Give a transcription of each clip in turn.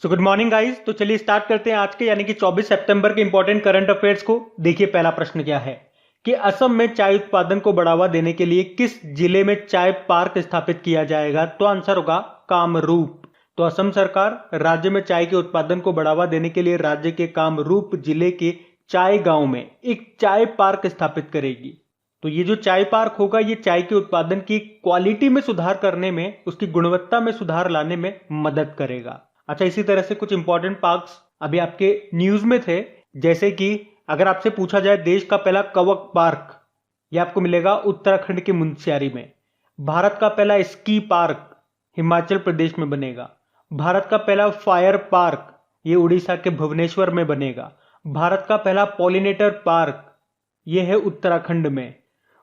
So good morning guys. तो चलिए start करते हैं आज के यानी कि 24 सितंबर के इंपॉर्टेंट करंट अफेयर्स को। देखिए पहला प्रश्न क्या है कि असम में चाय उत्पादन को बढ़ावा देने के लिए किस जिले में चाय पार्क स्थापित किया जाएगा? तो आंसर होगा कामरूप। तो असम सरकार राज्य में चाय के उत्पादन को बढ़ावा देने के लिए राज्य के कामरूप जिले के चाय गांव में एक चाय पार्क स्थापित करेगी। तो ये जो चाय पार्क होगा ये चाय के उत्पादन की क्वालिटी में सुधार करने में, उसकी गुणवत्ता में सुधार लाने में मदद करेगा। अच्छा, इसी तरह से कुछ इंपॉर्टेंट पार्क्स अभी आपके न्यूज में थे, जैसे कि अगर आपसे पूछा जाए देश का पहला कवक पार्क, ये आपको मिलेगा उत्तराखंड के मुनस्यारी में। भारत का पहला स्की पार्क हिमाचल प्रदेश में बनेगा। भारत का पहला फायर पार्क ये उड़ीसा के भुवनेश्वर में बनेगा। भारत का पहला पॉलिनेटर पार्क ये है उत्तराखंड में।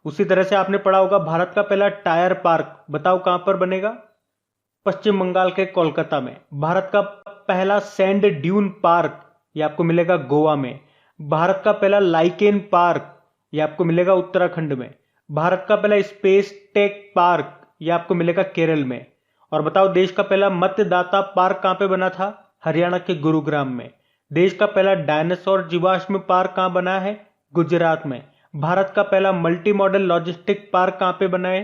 उसी तरह से आपने पढ़ा होगा भारत का पहला टायर पार्क, बताओ कहां पर बनेगा? पश्चिम बंगाल के कोलकाता में। भारत का पहला सैंड ड्यून पार्क ये आपको मिलेगा गोवा में। भारत का पहला लाइकेन पार्क ये आपको मिलेगा उत्तराखंड में। भारत का पहला स्पेस टेक पार्क ये आपको मिलेगा केरल में। और बताओ देश का पहला मतदाता पार्क कहां पे बना था? हरियाणा के गुरुग्राम में। देश का पहला डायनासोर जीवाश्म पार्क कहां बना है? गुजरात में। भारत का पहला मल्टी मॉडल लॉजिस्टिक पार्क कहां पे बना है?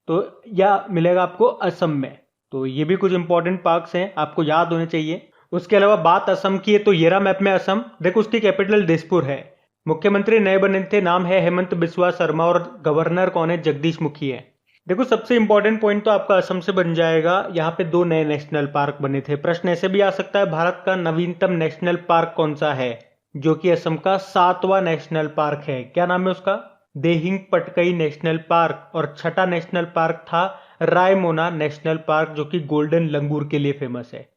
तो यह मिलेगा आपको असम में। तो ये भी कुछ इंपॉर्टेंट पार्क्स हैं, आपको याद होने चाहिए। उसके अलावा बात असम की है तो ये रहा मैप में असम। देखो उसकी कैपिटल दिसपुर है। मुख्यमंत्री नए बने थे, नाम है हेमंत बिस्वा शर्मा, और गवर्नर कौन है? जगदीश मुखी है। देखो सबसे इंपॉर्टेंट पॉइंट तो आपका असम से बन जाएगा, यहाँ पे 2 नए नेशनल पार्क बने थे। प्रश्न ऐसे भी आ सकता है भारत का नवीनतम नेशनल पार्क कौन सा है? जो कि असम का 7वां नेशनल पार्क है। क्या नाम है उसका? Dehing Patkai national park. और छठा नेशनल पार्क था रायमोना नेशनल पार्क, जो कि गोल्डन लंगूर के लिए फेमस है।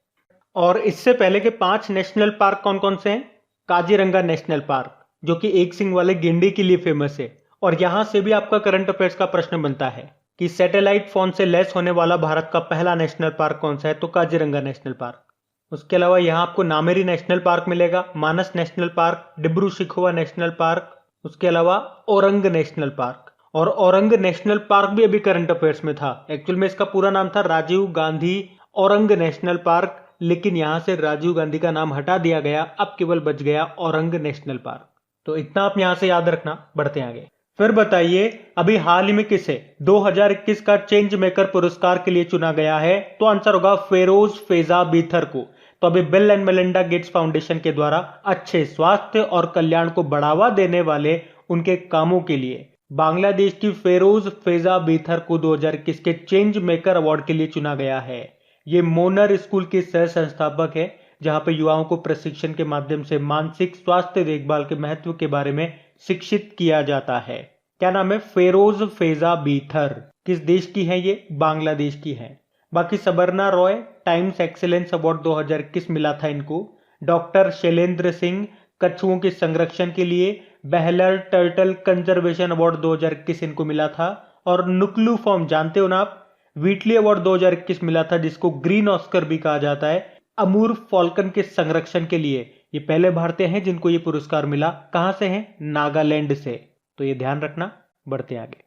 और इससे पहले के 5 नेशनल पार्क कौन कौन से हैं? काजीरंगा नेशनल पार्क जो कि एक सिंग वाले गेंडे के लिए फेमस है। और यहां से भी आपका करंट अफेयर्स का प्रश्न बनता है कि सैटेलाइट फोन से लैस होने वाला भारत का पहला नेशनल पार्क कौन सा है? तो काजीरंगा नेशनल पार्क। उसके अलावा यहाँ आपको नामेरी नेशनल पार्क मिलेगा, Manas national park, Dibru Saikhowa national park, उसके अलावा औरंग नेशनल पार्क। और औरंग नेशनल पार्क भी अभी करंट अफेयर्स में था। एक्चुअल में इसका पूरा नाम था राजीव गांधी औरंग नेशनल पार्क, लेकिन यहां से राजीव गांधी का नाम हटा दिया गया, अब केवल बच गया औरंग नेशनल पार्क। तो इतना आप यहां से याद रखना। बढ़ते आगे। फिर बताइए अभी हाल ही में किसे 2021 का चेंज मेकर पुरस्कार के लिए चुना गया है? तो आंसर होगा फेरोज फेजा बीथर को। तो अभी bill and Melinda Gates foundation के द्वारा अच्छे स्वास्थ्य और कल्याण को बढ़ावा देने वाले उनके कामों के लिए बांग्लादेश की फेरोज फेजा बीथर को 2021 के चेंज मेकर अवार्ड के लिए चुना गया है। ये मोनर स्कूल के सह संस्थापक है, जहां पर युवाओं को प्रशिक्षण के माध्यम से मानसिक स्वास्थ्य देखभाल के महत्व के बारे में शिक्षित किया जाता है। क्या नाम है? फेरोज फेजा बीथर। किस देश की है ये? बांग्लादेश की है। बाकी सबरना रॉय टाइम्स एक्सीलेंस अवार्ड 2021 मिला था इनको। डॉक्टर शैलेंद्र सिंह कछुओं के संरक्षण के लिए बहलर टर्टल कंजर्वेशन अवार्ड 2021 इनको मिला था। और नुक्लू फॉर्म जानते हो ना आप? व्हीटली अवार्ड 2021 मिला था, जिसको ग्रीन ऑस्कर भी कहा जाता है, अमूर फॉल्कन के संरक्षण के लिए। ये पहले भारतीय हैं जिनको ये पुरस्कार मिला। कहां से हैं? नागालैंड से। तो ये ध्यान रखना। बढ़ते आगे।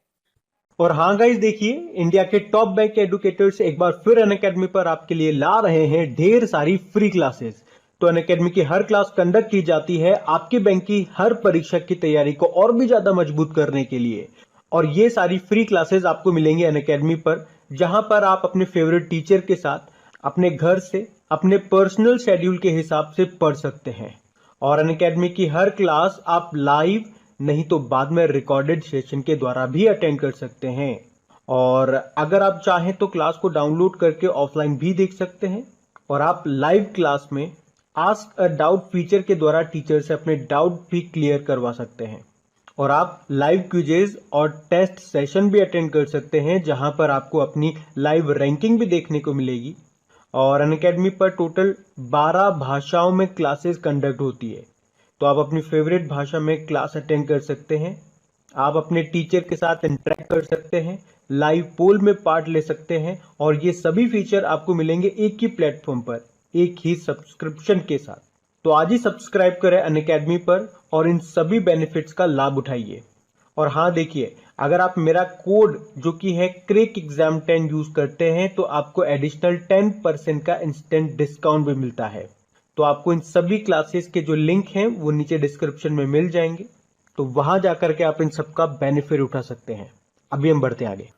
और हाँ गाइस, देखिए इंडिया के टॉप बैंक एडुकेटर्स एक बार फिर अनअकैडमी पर आपके लिए ला रहे हैं ढेर सारी फ्री क्लासेस। तो अनअकैडमी की हर क्लास कंडक्ट की जाती है आपके बैंक की हर परीक्षा की तैयारी को और भी ज्यादा मजबूत करने के लिए। और ये सारी फ्री क्लासेस आपको मिलेंगी अनअकैडमी पर, जहां पर आप अपने फेवरेट टीचर के साथ अपने घर से अपने पर्सनल शेड्यूल के हिसाब से पढ़ सकते हैं। और अनअकैडमी की हर क्लास आप लाइव नहीं तो बाद में रिकॉर्डेड सेशन के द्वारा भी अटेंड कर सकते हैं। और अगर आप चाहें तो क्लास को डाउनलोड करके ऑफलाइन भी देख सकते हैं। और आप लाइव क्लास में आस्क अ डाउट फीचर के द्वारा टीचर से अपने डाउट भी क्लियर करवा सकते हैं। और आप लाइव क्विजेज और टेस्ट सेशन भी अटेंड कर सकते हैं, जहां पर आपको अपनी लाइव रैंकिंग भी देखने को मिलेगी। और अनअकैडमी पर टोटल 12 भाषाओं में क्लासेस कंडक्ट होती है। तो आप अपनी फेवरेट भाषा में क्लास अटेंड कर सकते हैं। आप अपने टीचर के साथ इंटरेक्ट कर सकते हैं, लाइव पोल में पार्ट ले सकते हैं। और ये सभी फीचर आपको मिलेंगे एक ही प्लेटफॉर्म पर, एक ही सब्सक्रिप्शन के साथ। तो आज ही सब्सक्राइब करें अनअकैडमी पर और इन सभी बेनिफिट्स का लाभ उठाइए। और हाँ देखिए, अगर आप मेरा कोड जो कि है क्रेक एग्जाम 10 यूज करते हैं तो आपको एडिशनल 10% का इंस्टेंट डिस्काउंट भी मिलता है। तो आपको इन सभी क्लासेस के जो लिंक हैं वो नीचे डिस्क्रिप्शन में मिल जाएंगे, तो वहां जाकर के आप इन सबका बेनिफिट उठा सकते हैं। अभी हम बढ़ते हैं आगे।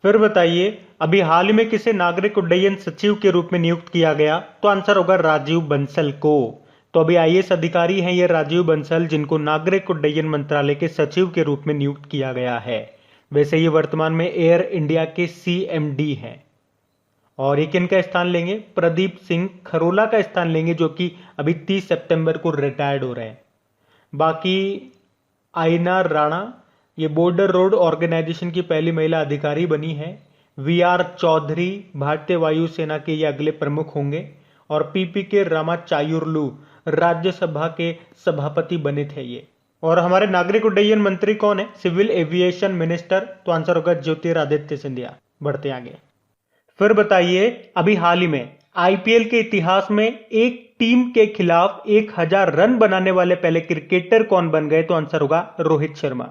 फिर बताइए, अभी हाल ही में किसे नागरिक उड्डयन सचिव के रूप में नियुक्त किया गया? तो आंसर होगा राजीव बंसल को। तो अभी आईएएस अधिकारी हैं ये राजीव बंसल, जिनको नागरिक उड्डयन मंत्रालय के सचिव के रूप में नियुक्त किया गया है। वैसे ये वर्तमान में एयर इंडिया के सीएमडी हैं। और ये किनका स्थान लेंगे? प्रदीप सिंह खरोला का स्थान लेंगे, जो कि अभी 30 सितंबर को रिटायर्ड हो रहे हैं। बाकी आइना राणा, ये बॉर्डर रोड ऑर्गेनाइजेशन की पहली महिला अधिकारी बनी है। वीआर चौधरी भारतीय वायुसेना के ये अगले प्रमुख होंगे। और पीपी के रामाचायुर्लू राज्यसभा के सभापति बने थे ये। और हमारे नागरिक उड्डयन मंत्री कौन है? Civil aviation minister. तो आंसर होगा ज्योतिरादित्य सिंधिया। बढ़ते आगे। फिर बताइए, अभी हाल ही में आईपीएल के इतिहास में एक टीम के खिलाफ 1000 रन बनाने वाले पहले क्रिकेटर कौन बन गए? तो आंसर होगा रोहित शर्मा।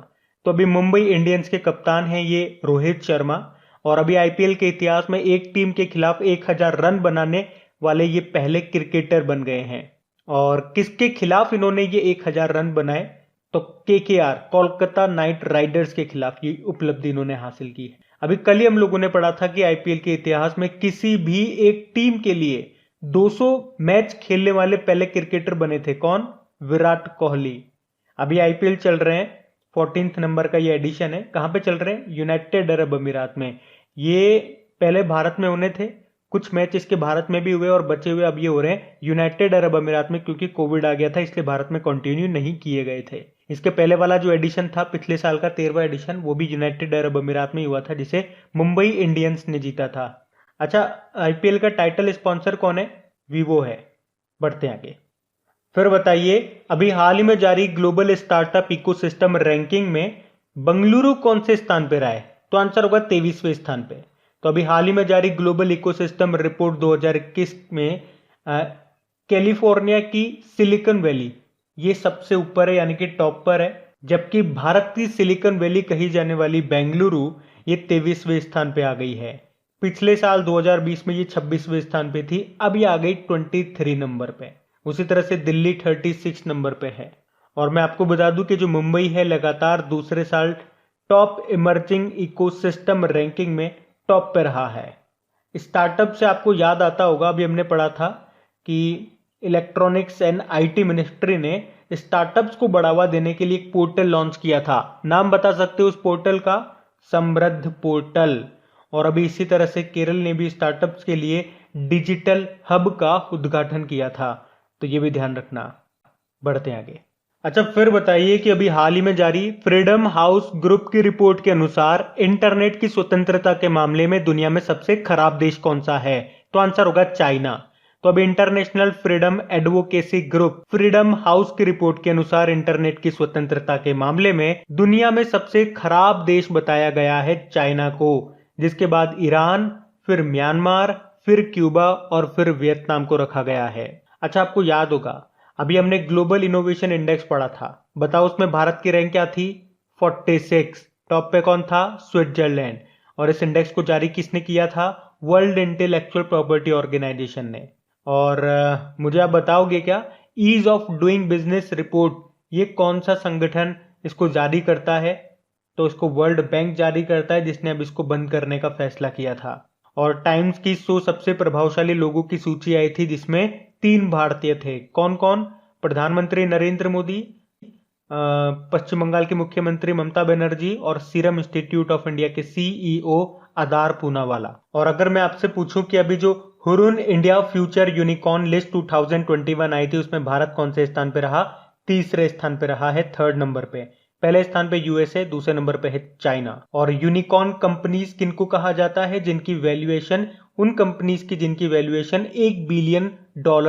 तो अभी मुंबई इंडियंस के कप्तान हैं ये रोहित शर्मा, और अभी आईपीएल के इतिहास में एक टीम के खिलाफ 1000 रन बनाने वाले ये पहले क्रिकेटर बन गए हैं। और किसके खिलाफ इन्होंने ये 1000 रन बनाए? तो केकेआर कोलकाता नाइट राइडर्स के खिलाफ ये उपलब्धि इन्होंने हासिल की है। अभी कल ही हम लोगों ने पढ़ा था कि आईपीएल के इतिहास में किसी भी एक टीम के लिए 200 मैच खेलने वाले पहले क्रिकेटर बने थे। कौन? विराट कोहली। अभी आईपीएल चल रहे हैं, 14th नंबर का ये एडिशन है। कहां पे चल रहे हैं? यूनाइटेड अरब अमीरात में। ये पहले भारत में होने थे, कुछ मैच इसके भारत में भी हुए और बचे हुए अब ये हो रहे हैं यूनाइटेड अरब अमीरात में, क्योंकि कोविड आ गया था इसलिए भारत में कंटिन्यू नहीं किए गए थे। इसके पहले वाला जो एडिशन था पिछले साल का 13वां एडिशन, वो भी यूनाइटेड अरब अमीरात में ही हुआ था, जिसे मुंबई इंडियंस ने जीता था। अच्छा, आईपीएल का टाइटल स्पॉन्सर कौन है? वीवो है। बढ़ते आगे। फिर बताइए, अभी हाल ही में जारी ग्लोबल स्टार्टअप इकोसिस्टम रैंकिंग में बंगलुरु कौन से स्थान पे रहा है? तो आंसर होगा 23वें स्थान पे। तो अभी हाल ही में जारी ग्लोबल इकोसिस्टम रिपोर्ट 2021 में कैलिफोर्निया की सिलिकॉन वैली ये सबसे ऊपर है, यानी कि टॉप पर है। जबकि भारत की सिलिकॉन वैली कही जाने वाली बेंगलुरु ये 23वें स्थान पे आ गई है। पिछले साल 2020 में ये 26वें स्थान पे थी, अब ये आ गई 23 नंबर पे। उसी तरह से दिल्ली 36 नंबर पे है। और मैं आपको बता दूं कि जो मुंबई है लगातार दूसरे साल टॉप इमर्जिंग इकोसिस्टम रैंकिंग में टॉप पे रहा है। स्टार्टअप से आपको याद आता होगा, अभी हमने पढ़ा था कि इलेक्ट्रॉनिक्स एंड आईटी मिनिस्ट्री ने स्टार्टअप्स को बढ़ावा देने के लिए एक पोर्टल लॉन्च किया था। नाम बता सकते हो उस पोर्टल का? समृद्ध पोर्टल। और अभी इसी तरह से केरल ने भी स्टार्टअप्स के लिए डिजिटल हब का उद्घाटन किया था, तो ये भी ध्यान रखना। बढ़ते आगे। अच्छा, फिर बताइए कि अभी हाल ही में जारी फ्रीडम हाउस ग्रुप की रिपोर्ट के अनुसार इंटरनेट की स्वतंत्रता के मामले में दुनिया में सबसे खराब देश कौन सा है? तो आंसर होगा चाइना। तो अभी international freedom advocacy group freedom house की रिपोर्ट के अनुसार इंटरनेट की स्वतंत्रता के मामले में दुनिया में सबसे खराब देश बताया गया है चाइना को, जिसके बाद ईरान, फिर म्यांमार, फिर क्यूबा और फिर वियतनाम को रखा गया है। अच्छा, आपको याद होगा अभी हमने ग्लोबल इनोवेशन इंडेक्स पढ़ा था, बताओ उसमें भारत की रैंक क्या थी? 46। टॉप पे कौन था? स्विट्जरलैंड। और इस इंडेक्स को जारी किसने किया था? वर्ल्ड इंटेलेक्चुअल प्रॉपर्टी ऑर्गेनाइजेशन ने। और मुझे आप बताओगे क्या, ease of doing business report ये कौन सा संगठन इसको जारी करता है? तो इसको वर्ल्ड बैंक जारी करता है, जिसने अब इसको बंद करने का फैसला किया था। और टाइम्स की 100 सबसे प्रभावशाली लोगों की सूची आई थी, जिसमें 3 भारतीय थे। कौन कौन? प्रधानमंत्री नरेंद्र मोदी, पश्चिम बंगाल की मुख्यमंत्री ममता बनर्जी और सीरम इंस्टीट्यूट ऑफ इंडिया के सीईओ आधार पूनावाला। और अगर मैं आपसे पूछूं कि अभी जो Hurun India future unicorn list 2021 आई थी, उसमें भारत कौन से स्थान पे रहा? तीसरे स्थान पे रहा है, 3rd नंबर पे। पहले स्थान पे यूएसए, दूसरे नंबर पे है चाइना। और यूनिकॉर्न कंपनीज किनको कहा जाता है? जिनकी वैल्यूएशन, उन कंपनीज की जिनकी वैल्यूएशन $1 बिलियन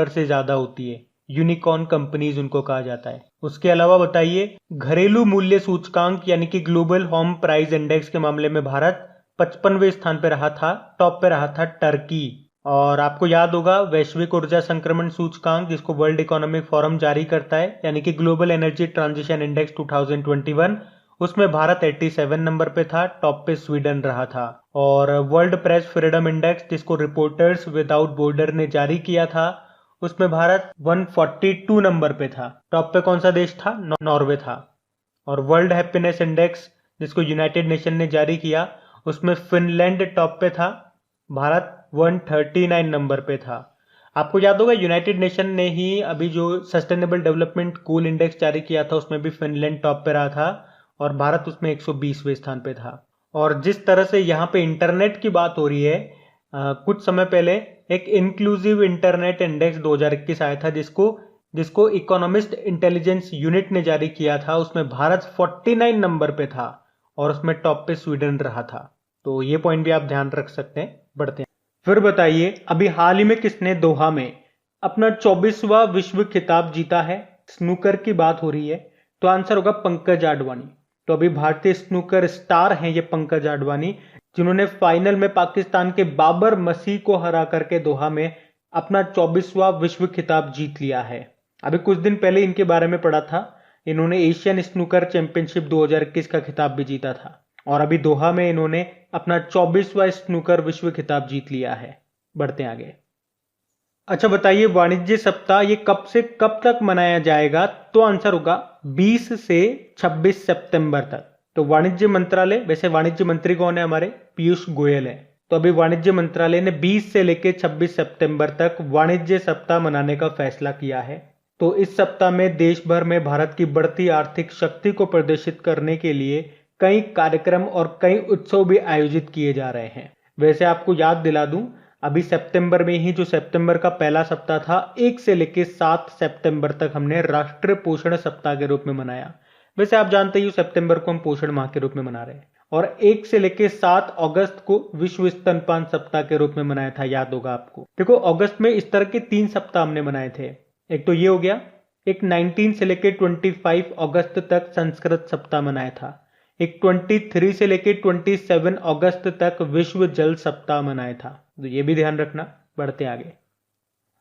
से ज्यादा होती है, यूनिकॉर्न कंपनीज उनको कहा जाता है। उसके अलावा बताइए, घरेलू मूल्य सूचकांक यानी कि ग्लोबल होम प्राइस इंडेक्स के मामले में भारत 55वें स्थान पे रहा था, टॉप पे रहा था टर्की। और आपको याद होगा वैश्विक ऊर्जा संक्रमण सूचकांक, जिसको वर्ल्ड इकोनॉमिक फोरम जारी करता है, यानी कि ग्लोबल एनर्जी ट्रांजिशन इंडेक्स 2021, उसमें भारत 87 नंबर पे था, टॉप पे स्वीडन रहा था। और वर्ल्ड प्रेस फ्रीडम इंडेक्स जिसको रिपोर्टर्स विदाउट बॉर्डर ने जारी किया था, उसमें भारत 142 नंबर पे था। टॉप पे कौन सा देश था? नॉर्वे था। और वर्ल्ड हैप्पीनेस इंडेक्स जिसको यूनाइटेड नेशन ने जारी किया, उसमें फिनलैंड टॉप पे था, भारत 139 नंबर पे था। आपको याद होगा यूनाइटेड नेशन ने ही अभी जो सस्टेनेबल डेवलपमेंट गोल इंडेक्स जारी किया था, उसमें भी फिनलैंड टॉप पे रहा था और भारत उसमें 120वें स्थान पे था। और जिस तरह से यहाँ पे इंटरनेट की बात हो रही है, कुछ समय पहले एक इंक्लूसिव इंटरनेट इंडेक्स 2021 आया था जिसको इकोनॉमिस्ट इंटेलिजेंस यूनिट ने जारी किया था। उसमें भारत 49 नंबर पे था और उसमें टॉप पे स्वीडन रहा था। तो ये पॉइंट भी आप ध्यान रख सकते हैं। बढ़ते हैं। फिर बताइए, अभी हाल ही में किसने दोहा में अपना 24वां विश्व खिताब जीता है? स्नूकर की बात हो रही है, तो आंसर होगा पंकज आडवाणी। तो अभी भारतीय स्नूकर स्टार हैं ये पंकज आडवाणी, जिन्होंने फाइनल में पाकिस्तान के बाबर मसीह को हरा करके दोहा में अपना 24वां विश्व खिताब जीत लिया है। अभी कुछ दिन पहले इनके बारे में पढ़ा था, इन्होंने एशियन स्नूकर चैंपियनशिप 2021 का खिताब भी जीता था और अभी दोहा में इन्होंने अपना 24वां स्नूकर विश्व खिताब जीत लिया है। बढ़ते हैं आगे। अच्छा बताइए, वाणिज्य सप्ताह ये कब से कब तक मनाया जाएगा? तो आंसर होगा 20 से 26 सितंबर तक। तो वाणिज्य मंत्रालय, वैसे वाणिज्य मंत्री कौन है? हमारे पीयूष गोयल है। तो अभी वाणिज्य मंत्रालय ने 20 से लेकर 26 सितंबर तक वाणिज्य सप्ताह मनाने का फैसला किया है। तो इस सप्ताह में देश भर में भारत की बढ़ती आर्थिक शक्ति को प्रदर्शित करने के लिए कई कार्यक्रम और कई उत्सव भी आयोजित किए जा रहे हैं। वैसे आपको याद दिला दूं, अभी सितंबर में ही जो सितंबर का पहला सप्ताह था, 1 से लेकर 7 सितंबर तक हमने राष्ट्रीय पोषण सप्ताह के रूप में मनाया। वैसे आप जानते ही सितंबर को हम पोषण माह के रूप में मना रहे हैं। और 1 से लेकर 7 अगस्त को विश्व स्तनपान सप्ताह के रूप में मनाया था, याद होगा आपको। देखो, अगस्त में इस तरह के 3 सप्ताह हमने मनाए थे। एक तो ये हो गया, एक 19 से लेकर 25 अगस्त तक संस्कृत सप्ताह मनाया था, एक 23 से लेकर 27 अगस्त तक विश्व जल सप्ताह मनाया था। तो ये भी ध्यान रखना। बढ़ते आगे।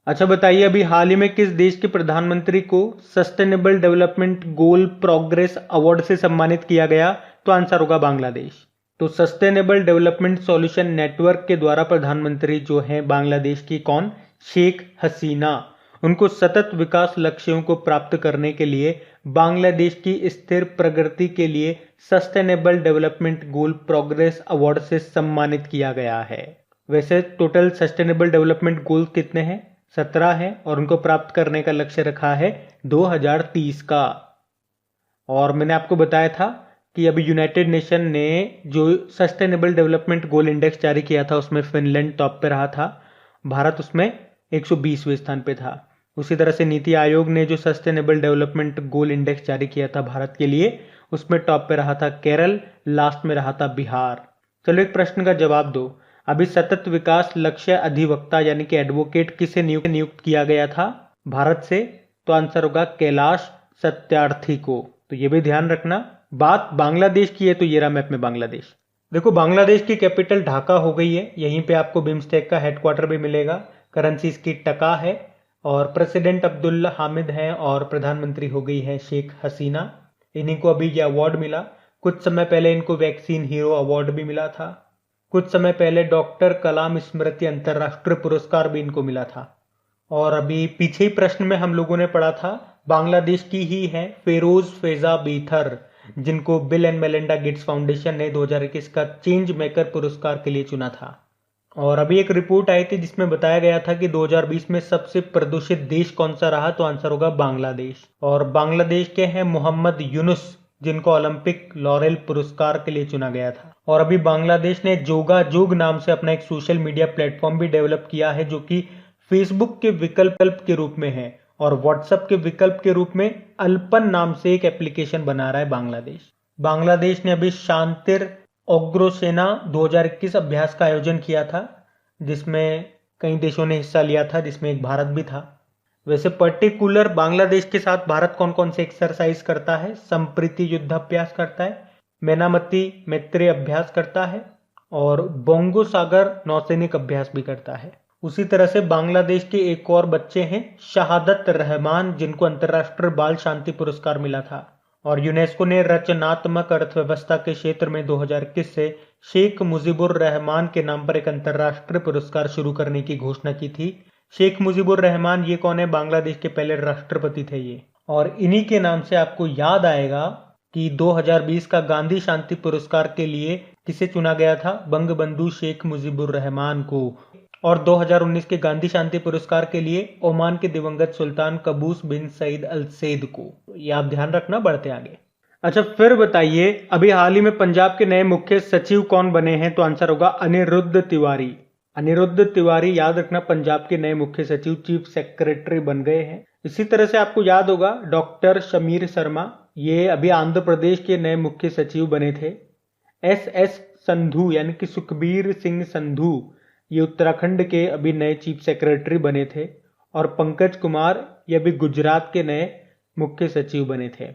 अच्छा बताइए, अभी हाल ही में किस देश के प्रधानमंत्री को sustainable development goal progress award से सम्मानित किया गया? तो आंसर होगा बांग्लादेश। तो सस्टेनेबल डेवलपमेंट सॉल्यूशन नेटवर्क के द्वारा प्रधानमंत्री जो हैं बांग्लादेश की, कौन? शेख हसीना। उनको सतत विकास लक्ष्यों को प्राप्त करने के लिए बांग्लादेश की स्थिर प्रगति के लिए sustainable development goal progress award से सम्मानित किया गया है। वैसे टोटल सस्टेनेबल डेवलपमेंट गोल कितने हैं? 17 हैं और उनको प्राप्त करने का लक्ष्य रखा है 2030 का। और मैंने आपको बताया था कि अभी यूनाइटेड नेशन ने जो सस्टेनेबल डेवलपमेंट गोल इंडेक्स जारी किया था, उसमें फिनलैंड टॉप पे रहा था, भारत उसमें 120वें स्थान पे था। उसी तरह से नीति आयोग ने जो सस्टेनेबल डेवलपमेंट गोल इंडेक्स जारी किया था भारत के लिए, उसमें टॉप पे रहा था केरल, लास्ट में रहा था बिहार। चलो एक प्रश्न का जवाब दो। अभी सतत विकास लक्ष्य अधिवक्ता यानी कि एडवोकेट किसे नियुक्त किया गया था भारत से? तो आंसर होगा कैलाश सत्यार्थी को। तो ये भी ध्यान रखना। बात बांग्लादेश की है, तो ये रहा मैप में बांग्लादेश। देखो, बांग्लादेश की कैपिटल ढाका हो गई है। यहीं पे आपको बिम्स्टेक का हेडक्वार्टर भी मिलेगा। करेंसी इसकी टका है और प्रेसिडेंट अब्दुल्ला हामिद हैं और प्रधानमंत्री हो गई है शेख हसीना। इन्हीं को अभी ये अवार्ड मिला। कुछ समय पहले इनको वैक्सीन हीरो अवार्ड भी मिला था। कुछ समय पहले डॉक्टर कलाम स्मृति अंतर्राष्ट्रीय पुरस्कार भी इनको मिला था। और अभी पीछे ही प्रश्न में हम लोगों ने पढ़ा था, बांग्लादेश की ही है फेरोज फेजा बीथर, जिनको bill and Melinda Gates foundation ने 2021 का चेंज मेकर पुरस्कार के लिए चुना था। और अभी एक रिपोर्ट आई थी जिसमें बताया गया था कि 2020 में सबसे प्रदूषित देश कौन सा रहा? तो आंसर होगा बांग्लादेश। और बांग्लादेश के हैं मोहम्मद यूनुस, जिनको ओलंपिक लॉरेल पुरस्कार के लिए चुना गया था। और अभी बांग्लादेश ने जोगा जोग नाम से अपना एक सोशल मीडिया प्लेटफॉर्म भी डेवलप किया है, जो कि फेसबुक के विकल्प के रूप में है और व्हाट्सएप के विकल्प के रूप में अल्पन नाम से एक एप्लीकेशन बना रहा है बांग्लादेश। बांग्लादेश ने अभी शांतिर अग्रोसेना 2021 अभ्यास का आयोजन किया था, जिसमें कई देशों ने हिस्सा लिया था, जिसमें एक भारत भी था। वैसे पर्टिकुलर बांग्लादेश के साथ भारत कौन कौन से एक्सरसाइज करता है? संप्रीति युद्धाभ्यास करता है, मेनामती मैत्री अभ्यास करता है और बोंगो सागर नौसैनिक अभ्यास भी करता है। उसी तरह से बांग्लादेश के एक और बच्चे हैं शहादत रहमान, जिनको अंतर्राष्ट्रीय बाल शांति पुरस्कार मिला था और यूनेस्को ने रचनात्मक अर्थव्यवस्था के क्षेत्र में 2021 से शेख मुजीबुर रहमान के नाम पर एक अंतर्राष्ट्रीय पुरस्कार शुरू करने की घोषणा की थी। शेख मुजीबुर रहमान ये कौन है? बांग्लादेश के पहले राष्ट्रपति थे ये। और इन्हीं के नाम से आपको याद आएगा कि 2020 का गांधी शांति पुरस्कार के लिए किसे चुना गया था? बंगबंधु शेख मुजीबुर रहमान को। और 2019 के गांधी शांति पुरस्कार के लिए ओमान के दिवंगत सुल्तान कबूस बिन सईद अल सैद को। ये आप ध्यान रखना, बढ़ते आगे। अच्छा, फिर बताइए अभी हाल ही में पंजाब के नए मुख्य सचिव कौन बने हैं? तो आंसर होगा अनिरुद्ध तिवारी। अनिरुद्ध तिवारी, याद रखना, पंजाब के नए मुख्य सचिव, चीफ सेक्रेटरी बन गए हैं। इसी तरह से आपको याद होगा डॉक्टर शमीर शर्मा, ये अभी आंध्र प्रदेश के नए मुख्य सचिव बने थे। एस संधू यानी कि सुखबीर सिंह संधू, ये उत्तराखंड के अभी नए चीफ सेक्रेटरी बने थे। और पंकज कुमार, ये अभी गुजरात के नए मुख्य सचिव बने थे।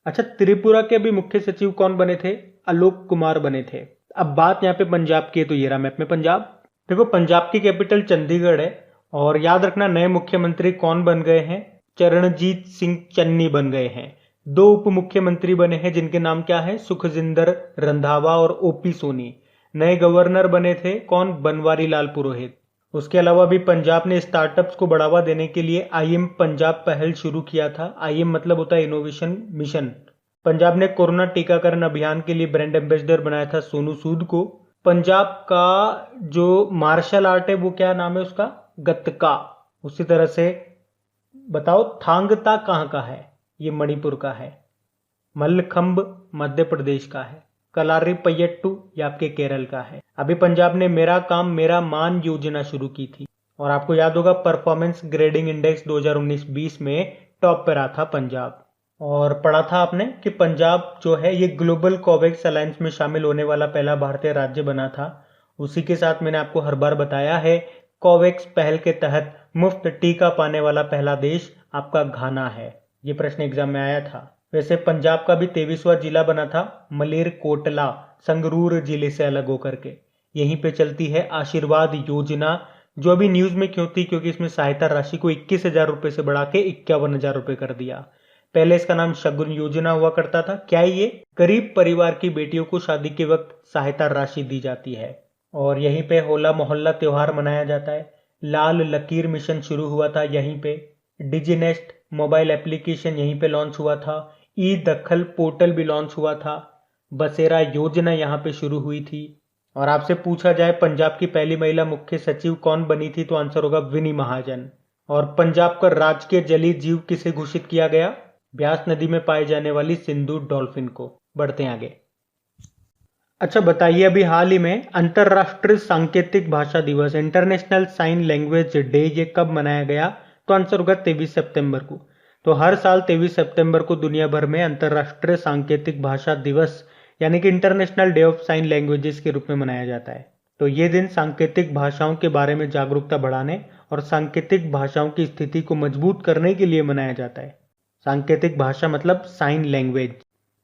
अच्छा, त्रिपुरा के अभी मुख्य सचिव कौन बने थे? आलोक कुमार बने थे। अब बात यहाँ पे पंजाब की है, तो ये रहा मैप में पंजाब। देखो, पंजाब की कैपिटल चंडीगढ़ है। और याद रखना, नए मुख्यमंत्री कौन बन गए हैं? चरणजीत सिंह चन्नी बन गए हैं। 2 उप मुख्यमंत्री बने हैं जिनके नाम क्या है? सुखजिंदर रंधावा और ओपी सोनी। नए गवर्नर बने थे कौन? बनवारी लाल पुरोहित। उसके अलावा भी पंजाब ने स्टार्टअप्स को बढ़ावा देने के लिए आईएम पंजाब पहल शुरू किया था। आईएम मतलब होता है इनोवेशन मिशन। पंजाब ने कोरोना टीकाकरण अभियान के लिए ब्रांड एम्बेसडर बनाया था सोनू सूद को। पंजाब का जो मार्शल आर्ट है वो क्या नाम है उसका? गतका। उसी तरह से बताओ, थांगता कहाँ का है? ये मणिपुर का है। मल्लखंब मध्य प्रदेश का है। कलारी पयट्टू ये आपके केरल का है। अभी पंजाब ने मेरा काम मेरा मान योजना शुरू की थी। और आपको याद होगा परफॉर्मेंस ग्रेडिंग इंडेक्स 2019-20 में टॉप पर रहा था पंजाब। और पढ़ा था आपने कि पंजाब जो है ये ग्लोबल कोवैक्स अलायंस में शामिल होने वाला पहला भारतीय राज्य बना था। उसी के साथ मैंने आपको हर बार बताया है, कोवैक्स पहल के तहत मुफ्त टीका पाने वाला पहला देश आपका घाना है। ये प्रश्न एग्जाम में आया था। वैसे पंजाब का भी 23वां जिला बना था मलेरकोटला, संगरूर जिले से अलग होकर के। यहीं पे चलती है आशीर्वाद योजना, जो अभी न्यूज में क्यों थी? क्योंकि इसमें सहायता राशि को 21,000 रुपए से बढ़ा के 51,000 रुपए कर दिया। पहले इसका नाम शगुन योजना हुआ करता था। क्या ये? गरीब परिवार की बेटियों को शादी के वक्त सहायता राशि दी जाती है। और यहीं पे होला मोहल्ला त्योहार मनाया जाता है। लाल लकीर मिशन शुरू हुआ था यहीं पे। डिजीनेस्ट मोबाइल एप्लीकेशन यहीं पे लॉन्च हुआ था। ई दखल पोर्टल भी लॉन्च हुआ था। बसेरा योजना यहाँ पे शुरू हुई थी। और आपसे पूछा जाए पंजाब की पहली महिला मुख्य सचिव कौन बनी थी, तो आंसर होगा विनी महाजन। और पंजाब का राजकीय जलीय जीव किसे घोषित किया गया? ब्यास नदी में पाए जाने वाली सिंधु डॉल्फिन को। बढ़ते हैं आगे। अच्छा बताइए, अभी हाल ही में अंतरराष्ट्रीय सांकेतिक भाषा दिवस इंटरनेशनल साइन लैंग्वेज डे ये कब मनाया गया? तो आंसर होगा 23 सितंबर को। तो हर साल 23 सितंबर को दुनिया भर में अंतरराष्ट्रीय सांकेतिक भाषा दिवस यानी कि international day of sine languages के रूप में मनाया जाता है। तो ये दिन सांकेतिक भाषाओं के बारे में जागरूकता बढ़ाने और सांकेतिक भाषाओं की स्थिति को मजबूत करने के लिए मनाया जाता है। सांकेतिक भाषा मतलब साइन लैंग्वेज।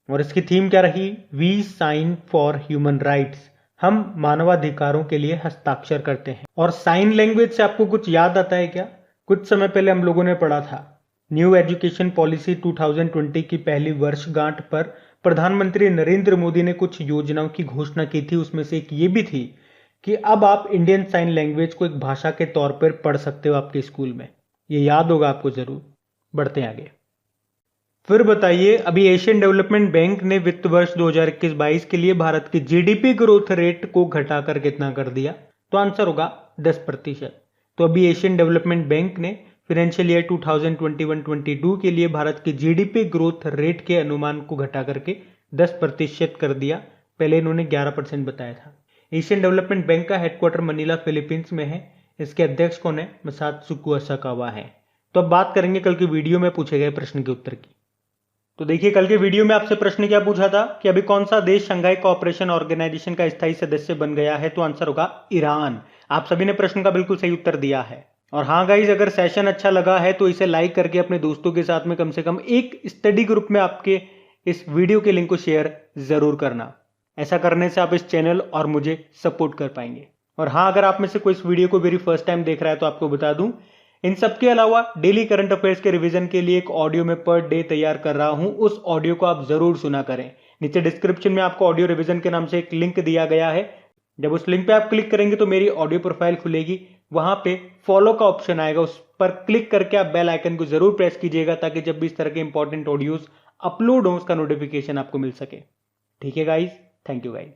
और इसकी थीम क्या रही? We sign for human rights, हम मानवाधिकारों के लिए हस्ताक्षर करते हैं। और साइन लैंग्वेज से आपको कुछ याद आता है क्या? कुछ समय पहले हम लोगों ने पढ़ा था न्यू एजुकेशन पॉलिसी 2020 की पहली वर्षगांठ पर प्रधानमंत्री नरेंद्र मोदी ने कुछ योजनाओं की घोषणा की थी। उसमें से एक ये भी थी कि अब आप इंडियन साइन लैंग्वेज को एक भाषा के तौर पर पढ़ सकते हो आपके स्कूल में। ये याद होगा आपको जरूर। बढ़ते हैं आगे। फिर बताइए, अभी एशियन डेवलपमेंट बैंक ने वित्त वर्ष 2021-22 के लिए भारत की जीडीपी ग्रोथ रेट को घटाकर कितना कर दिया? तो आंसर होगा 10%। तो अभी एशियन डेवलपमेंट बैंक ने फाइनेंशियल ईयर 2021-22 के लिए भारत की जीडीपी ग्रोथ रेट के अनुमान को घटा करके 10% कर दिया। पहले इन्होंने 11% बताया था। एशियन डेवलपमेंट बैंक का हेडक्वार्टर मनीला फिलीपींस में है। इसके अध्यक्ष कौन है? मसात्सुको असाकावा है। तो अब बात करेंगे कल की वीडियो में पूछे गए प्रश्न के उत्तर की। तो देखिए, कल के वीडियो में आपसे प्रश्न क्या पूछा था कि अभी कौन सा देश शंघाई कोऑपरेशन ऑर्गेनाइजेशन का स्थायी सदस्य बन गया है? तो आंसर होगा ईरान। आप सभी ने प्रश्न का बिल्कुल सही उत्तर दिया है। और हाँ गाइज, अगर सेशन अच्छा लगा है तो इसे लाइक करके अपने दोस्तों के साथ में कम से कम एक स्टडी ग्रुप में आपके इस वीडियो के लिंक को शेयर जरूर करना। ऐसा करने से आप इस चैनल और मुझे सपोर्ट कर पाएंगे। और हाँ, अगर आप में से कोई इस वीडियो को वेरी फर्स्ट टाइम देख रहा है तो आपको बता दूं, इन सब के अलावा डेली करंट अफेयर्स के रिवीजन के लिए एक ऑडियो में पर डे तैयार कर रहा हूं, उस ऑडियो को आप जरूर सुना करें। नीचे डिस्क्रिप्शन में आपको ऑडियो रिवीजन के नाम से एक लिंक दिया गया है। जब उस लिंक पे आप क्लिक करेंगे तो मेरी ऑडियो प्रोफाइल खुलेगी, वहां पे फॉलो का ऑप्शन आएगा, उस पर क्लिक करके आप बेल आइकन को जरूर प्रेस कीजिएगा ताकि जब भी इस तरह के इंपॉर्टेंट ऑडियोज अपलोड हो उसका नोटिफिकेशन आपको मिल सके। ठीक है गाइज, थैंक यू गाइज।